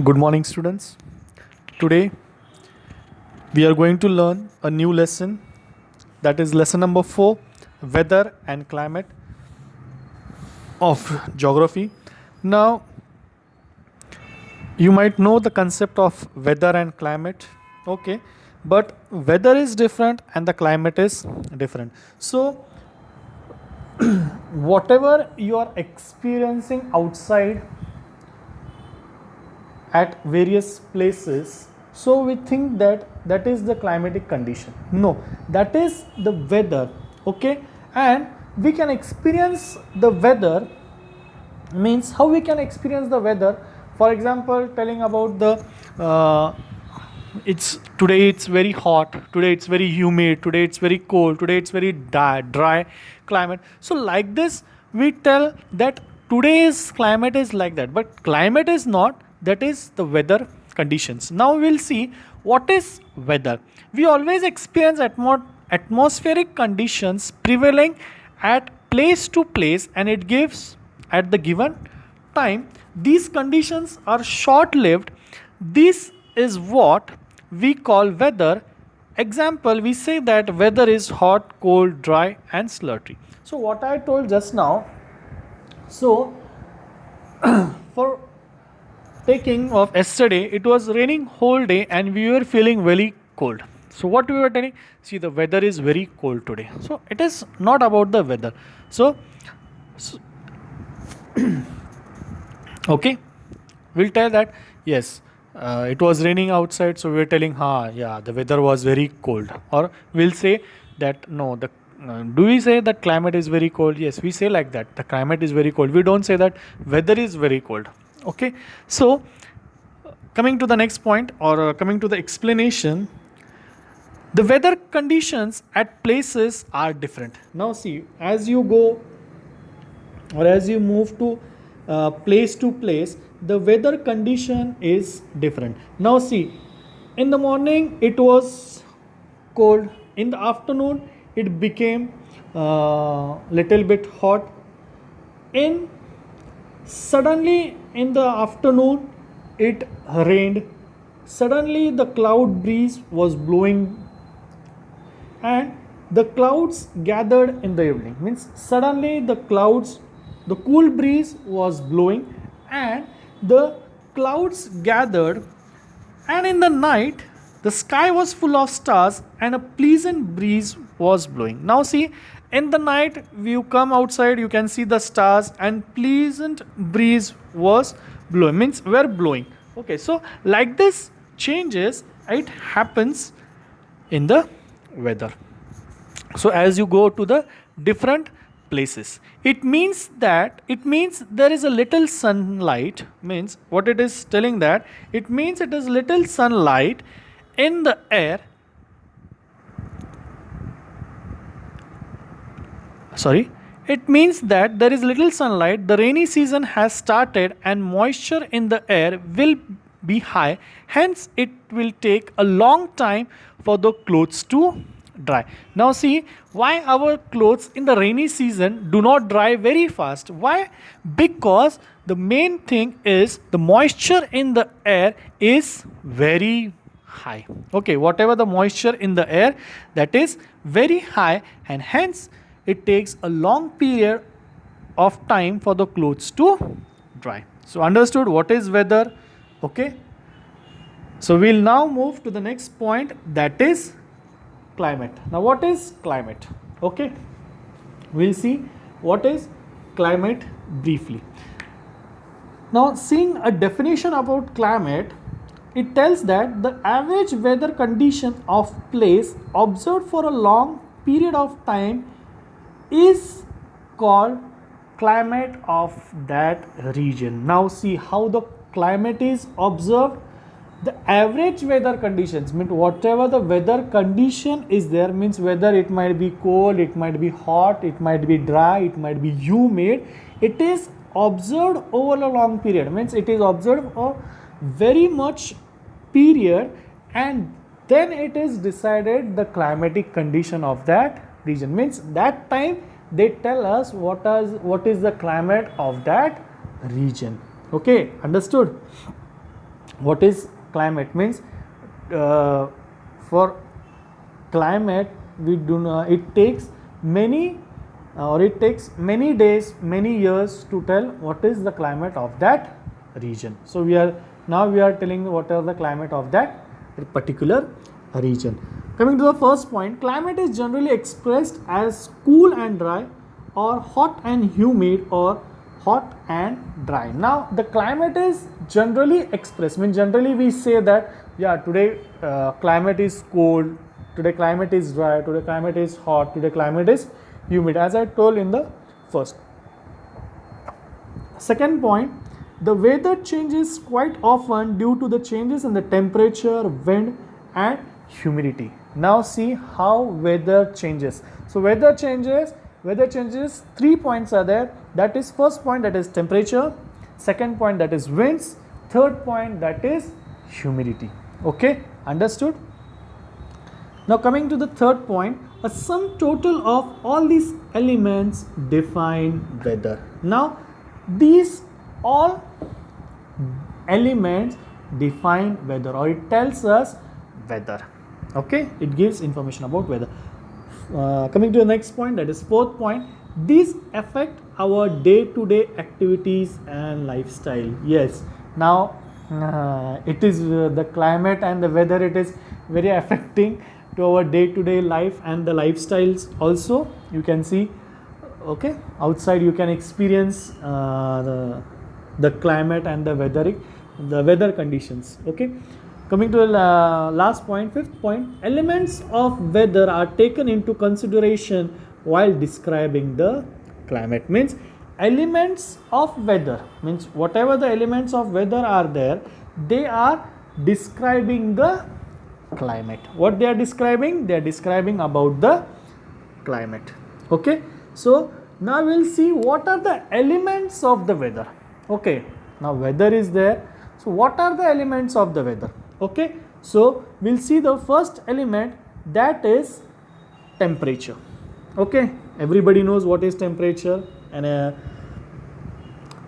Good morning, students. Today we are going to learn a new lesson, that is lesson number 4, weather and climate of geography. Now, you might know the concept of weather and climate, okay, but weather is different and the climate is different. So, whatever you are experiencing outside at various places, so we think that that is the climatic condition. No, that is the weather, okay. And we can experience the weather, means how we can experience the weather. For example, telling about the it's today it's very hot, today it's very humid, today it's very cold, today it's very dry climate. So like this we tell that today's climate is like that, but climate is not, that is the weather conditions. Now we'll see what is weather. We always experience atmospheric conditions prevailing at place to place, and it gives at the given time. These conditions are short lived. This is what we call weather. Example, we say that weather is hot, cold, dry and slutty. So what I told just now, so for taking of yesterday, it was raining whole day and we were feeling very cold. So what we were telling, see the weather is very cold today. So it is not about the weather. So okay, we'll tell that yes, it was raining outside, so we're telling yeah, the weather was very cold. Or we'll say that no, the do we say that climate is very cold? Yes, we say like that, the climate is very cold. We don't say that weather is very cold. Okay, so coming to the next point, or coming to the explanation, the weather conditions at places are different. Now see, as you go or as you move to place, the weather condition is different. Now see, in the morning it was cold, in the afternoon it became little bit hot, in suddenly in the afternoon it rained, suddenly the cloud breeze was blowing and the clouds gathered in the evening, means suddenly the cool breeze was blowing and the clouds gathered, and in the night the sky was full of stars and a pleasant breeze was blowing. Now see, in the night you come outside, you can see the stars and pleasant breeze was blowing, means were blowing. Okay, so like this changes, it happens in the weather. So as you go to the different places, it means there is a little sunlight, means what it is telling, that it means it is little sunlight in the air, sorry, it means that there is little sunlight, the rainy season has started and moisture in the air will be high, hence it will take a long time for the clothes to dry. Now see, why our clothes in the rainy season do not dry very fast? Why? Because the main thing is the moisture in the air is very high. Okay, whatever the moisture in the air, that is very high, and hence it takes a long period of time for the clothes to dry. So understood what is weather? Okay, so we'll now move to the next point, that is climate. Now what is climate? Okay, we'll see what is climate briefly. Now seeing a definition about climate, it tells that the average weather condition of place observed for a long period of time is called climate of that region. Now see how the climate is observed. The average weather conditions, means whatever the weather condition is there, means whether it might be cold, it might be hot, it might be dry, it might be humid, it is observed over a long period, means it is observed a very much period, and then it is decided the climatic condition of that region, means that time they tell us what is the climate of that region. Okay, understood? What is climate? Means uh, for climate we do not, it takes many or it takes many days, many years to tell what is the climate of that region. So we are telling what are the climate of that particular region. Coming to the first point, climate is generally expressed as cool and dry, or hot and humid, or hot and dry. Now the climate is generally expressed, means generally we say that yeah, today climate is cold, today climate is dry, today climate is hot, today climate is humid, as I told in the first. Second point, the weather changes quite often due to the changes in the temperature, wind and humidity. Now see how weather changes. So weather changes, 3 points are there. That is first point, that is temperature, second point, that is winds, third point, that is humidity. Okay, understood? Now coming to the third point, a sum total of all these elements define weather. Now these all elements define weather, or it tells us weather. Okay, it gives information about weather. Coming to the next point, that is fourth point, these affect our day-to-day activities and lifestyle. Yes, now it is the climate and the weather, it is very affecting to our day-to-day life and the lifestyles also. You can see, okay, outside you can experience the climate and the weather conditions. Okay, coming to the last point, fifth point, elements of weather are taken into consideration while describing the climate. Means elements of weather, means whatever the elements of weather are there, they are describing the climate. What they are describing? They are describing about the climate. Okay, so now we'll see what are the elements of the weather. Okay, now weather is there, so what are the elements of the weather? Okay, so we'll see the first element, that is temperature. Okay, everybody knows what is temperature. And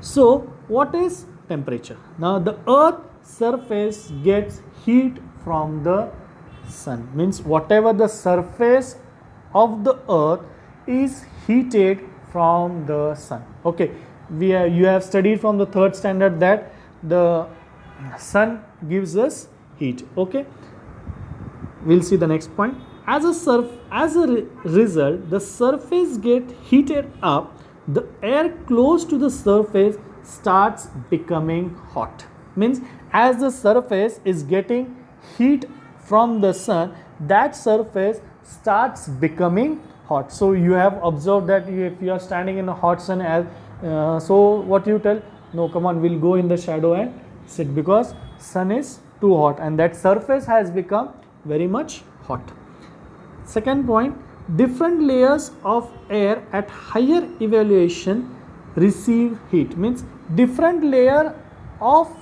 so what is temperature? Now the earth surface gets heat from the sun, means whatever the surface of the earth is heated from the sun. Okay, you have studied from the third standard that the sun gives us heat. Okay, we'll see the next point. As a result, the surface get heated up, the air close to the surface starts becoming hot. Means as the surface is getting heat from the sun, that surface starts becoming hot. So you have observed that if you are standing in a hot sun, so what you tell, no, come on, we'll go in the shadow and sit, because sun is too hot and that surface has become very much hot. Second point, different layers of air at higher elevation receive heat. Means different layer of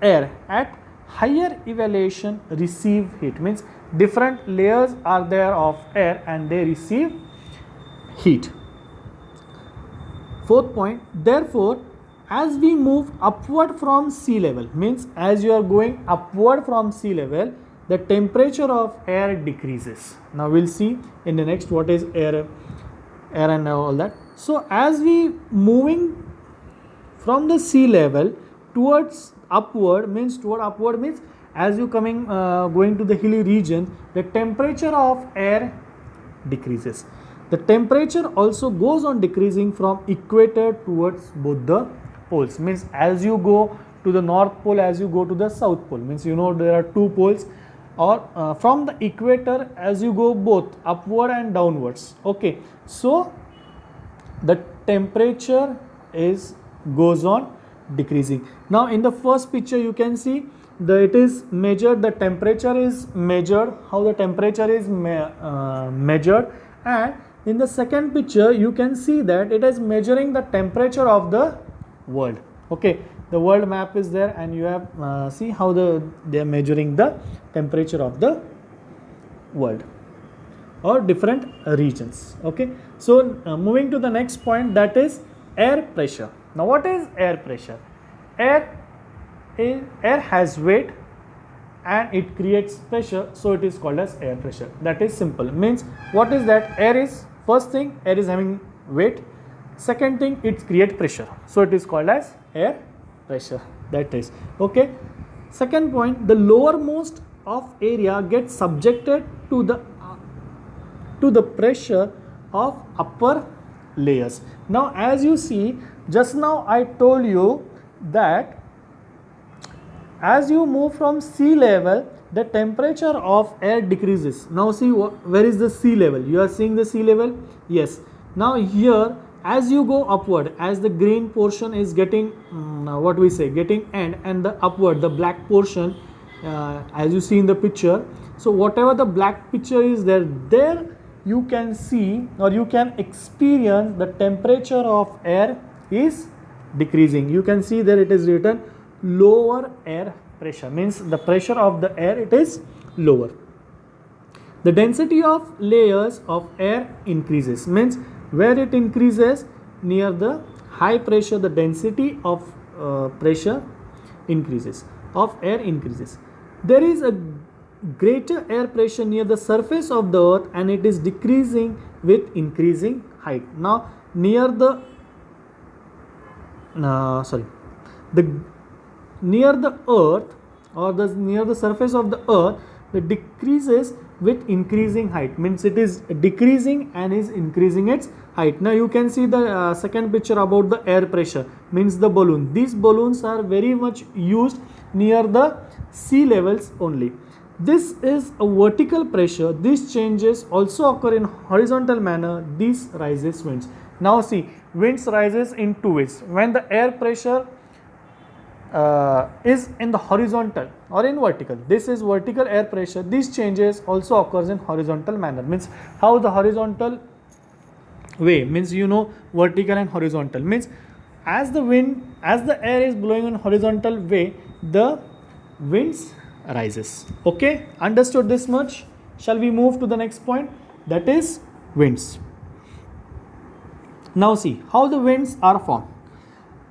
air at higher elevation receive heat. Means different layers are there of air and they receive heat. Fourth point, therefore as we move upward from sea level, means as you are going upward from sea level, the temperature of air decreases. Now we'll see in the next what is air and all that. So as we moving from the sea level towards upward, means as you going to the hilly region, the temperature of air decreases. The temperature also goes on decreasing from equator towards both the poles. Means as you go to the north pole, as you go to the south pole, means you know there are two poles, or from the equator as you go both upward and downwards. Okay, so the temperature goes on decreasing. Now in the first picture you can see it is measured, the temperature is measured, how the temperature is measured, and in the second picture you can see that it is measuring the temperature of the world. Okay, the world map is there and you have see how they are measuring the temperature of the world or different regions. Okay, so moving to the next point, that is air pressure. Now what is air pressure? Air air has weight and it creates pressure, so it is called as air pressure. That is simple. Means what is that? Air is, first thing, air is having weight, second thing, it creates pressure, so it is called as air pressure. That is okay. Second point, the lowermost of area gets subjected to the pressure of upper layers. Now as you see, just now I told you that as you move from sea level, the temperature of air decreases. Now see, where is the sea level? You are seeing the sea level? Yes. Now here, as you go upward, as the green portion is getting what we say, getting end, and the upward, the black portion, as you see in the picture. So whatever the black picture is there you can see or you can experience the temperature of air is decreasing. You can see there it is written lower air pressure, means the pressure of the air, it is lower. The density of layers of air increases, means where it increases, near the high pressure, the density of pressure increases, of air increases. There is a greater air pressure near the surface of the earth and it is decreasing with increasing height. Now near the near the earth or near the surface of the earth, it decreases with increasing height, means it is decreasing and is increasing its height. Now you can see the second picture about the air pressure, means the balloon. These balloons are very much used near the sea levels only. This is a vertical pressure. These changes also occur in horizontal manner. This rises winds. Now see, winds rises in two ways. When the air pressure is in the horizontal or in vertical, this is vertical air pressure. These changes also occurs in horizontal manner, means how the horizontal way, means you know vertical and horizontal, means as the air is blowing in horizontal way, the winds rises. Okay, understood this much? Shall we move to the next point, that is winds. Now see how the winds are formed.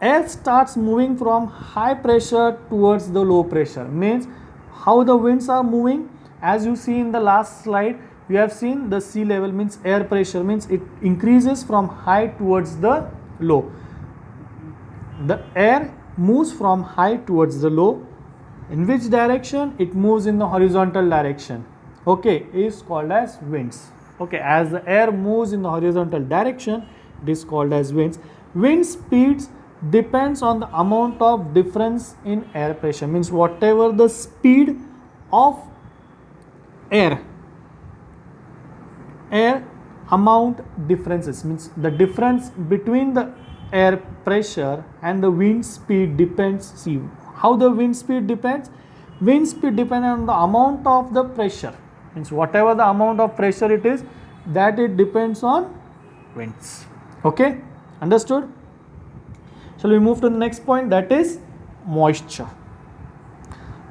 Air starts moving from high pressure towards the low pressure, means how the winds are moving. As you see in the last slide, we have seen the sea level, means air pressure, means it increases from high towards the low. The air moves from high towards the low. In which direction? It moves in the horizontal direction. Okay, is called as winds. Okay, as the air moves in the horizontal direction, it is called as winds. Wind speeds depends on the amount of difference in air pressure, means whatever the speed of air amount differences, means the difference between the air pressure and the wind speed depends. See how the wind speed depends. Wind speed depends on the amount of the pressure, means whatever the amount of pressure it is, that it depends on winds. Okay, understood? Shall we move to the next point, that is moisture.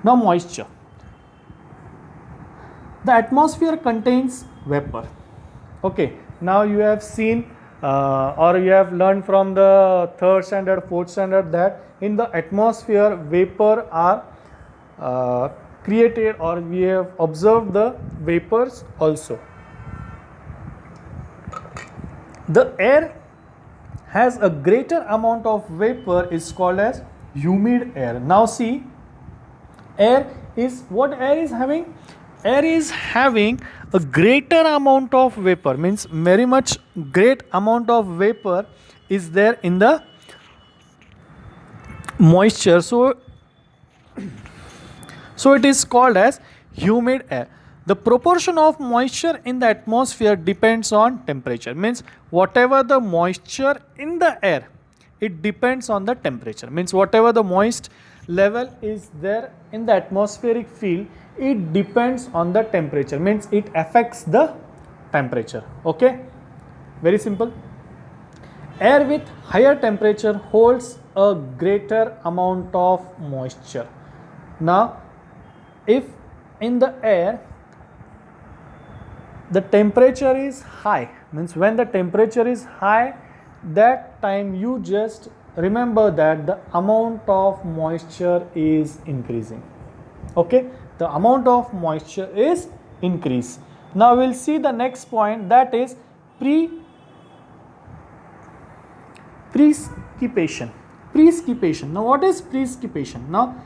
Now moisture. The atmosphere contains vapor. Okay, now you have seen or you have learned from the third standard, fourth standard that in the atmosphere vapor are created, or we have observed the vapors also. The air has a greater amount of vapor is called as humid air. Now see, air is what air is having? Air is having a greater amount of vapor, means very much great amount of vapor is there in the moisture, so it is called as humid air. The proportion of moisture in the atmosphere depends on temperature, means whatever the moisture in the air, it depends on the temperature, means whatever the moist level is there in the atmospheric field, it depends on the temperature, means it affects the temperature. Okay, very simple. Air with higher temperature holds a greater amount of moisture. Now if in the air the temperature is high, means when the temperature is high, that time you just remember that the amount of moisture is increasing. Okay, the amount of moisture is increased. Now we'll see the next point, that is precipitation. Precipitation. Now what is precipitation? Now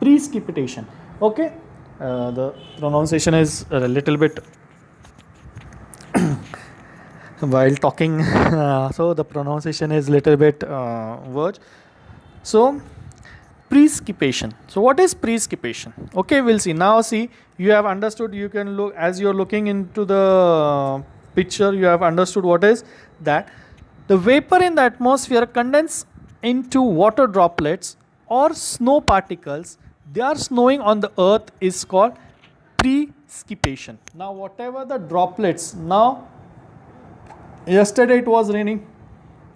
precipitation. Okay, the pronunciation is a little bit while talking, so the pronunciation is little bit word. So precipitation. So what is precipitation? Okay, we'll see. Now see, you have understood. You can look, as you're looking into the picture, you have understood what is that. The vapor in the atmosphere condense into water droplets or snow particles. They are snowing on the earth is called precipitation. Now whatever the droplets, now yesterday it was raining,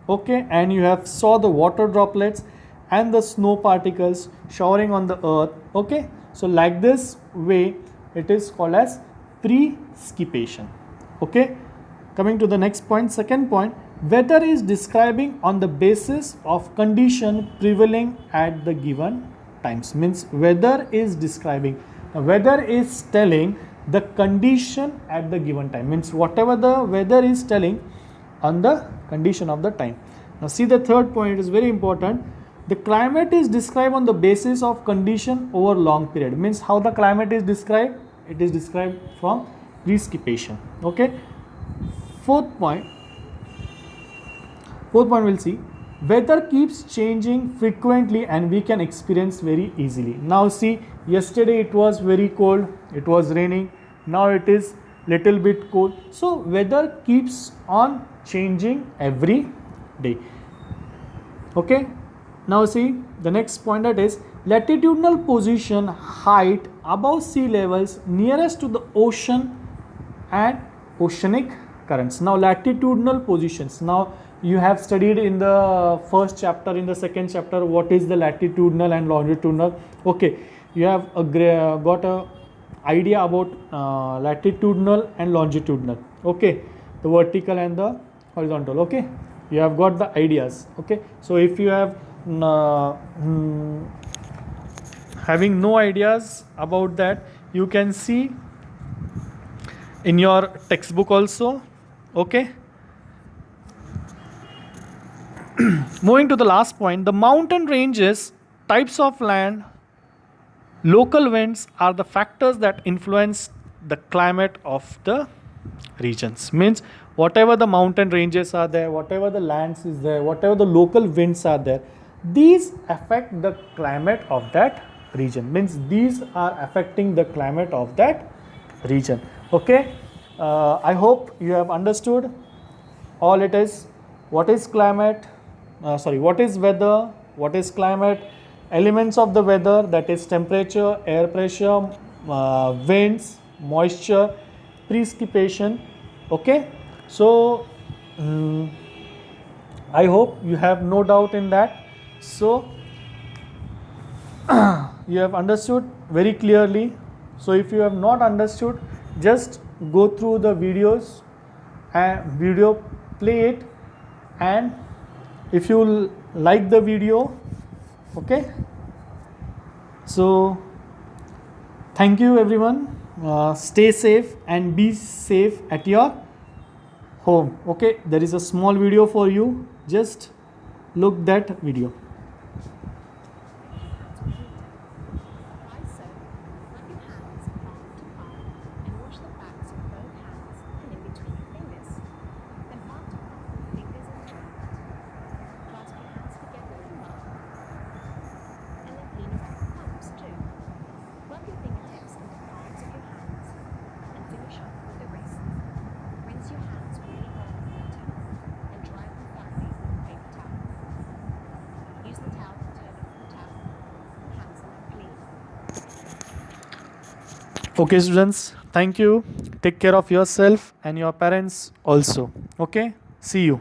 okay, and you have saw the water droplets and the snow particles showering on the earth, okay, so like this way it is called as precipitation. Okay, coming to the next point, second point, weather is describing on the basis of condition prevailing at the given times. Means weather is describing, weather is telling the condition at the given time, means whatever the weather is telling on the condition of the time. Now see the third point, it is very important. The climate is described on the basis of condition over long period. Means how the climate is described? It is described from precipitation. Okay. Fourth point we'll see, weather keeps changing frequently and we can experience very easily. Now see, yesterday it was very cold, it was raining, now it is little bit cold. So weather keeps on changing every day. Okay, now see the next point, that is latitudinal position, height above sea levels nearest to the ocean and oceanic currents. Now latitudinal positions, now you have studied in the first chapter, in the second chapter, what is the latitudinal and longitudinal. Okay, you have got a idea about latitudinal and longitudinal. Okay, the vertical and the horizontal. Okay, you have got the ideas. Okay, so if you have having no ideas about that, you can see in your textbook also. Okay, moving to the last point, the mountain ranges, types of land, local winds are the factors that influence the climate of the regions. Means whatever the mountain ranges are there, whatever the lands is there, whatever the local winds are there, these affect the climate of that region. Means these are affecting the climate of that region. Okay, I hope you have understood all it is. What is climate? What is weather? What is climate? Elements of the weather, that is temperature, air pressure, winds, moisture, precipitation. Okay, so I hope you have no doubt in that. So you have understood very clearly. So if you have not understood, just go through the videos and video, play it, and if you like the video, okay, so thank you everyone. Stay safe and be safe at your home. Okay, there is a small video for you, just look that video. Okay students, thank you. Take care of yourself and your parents also. Okay, see you.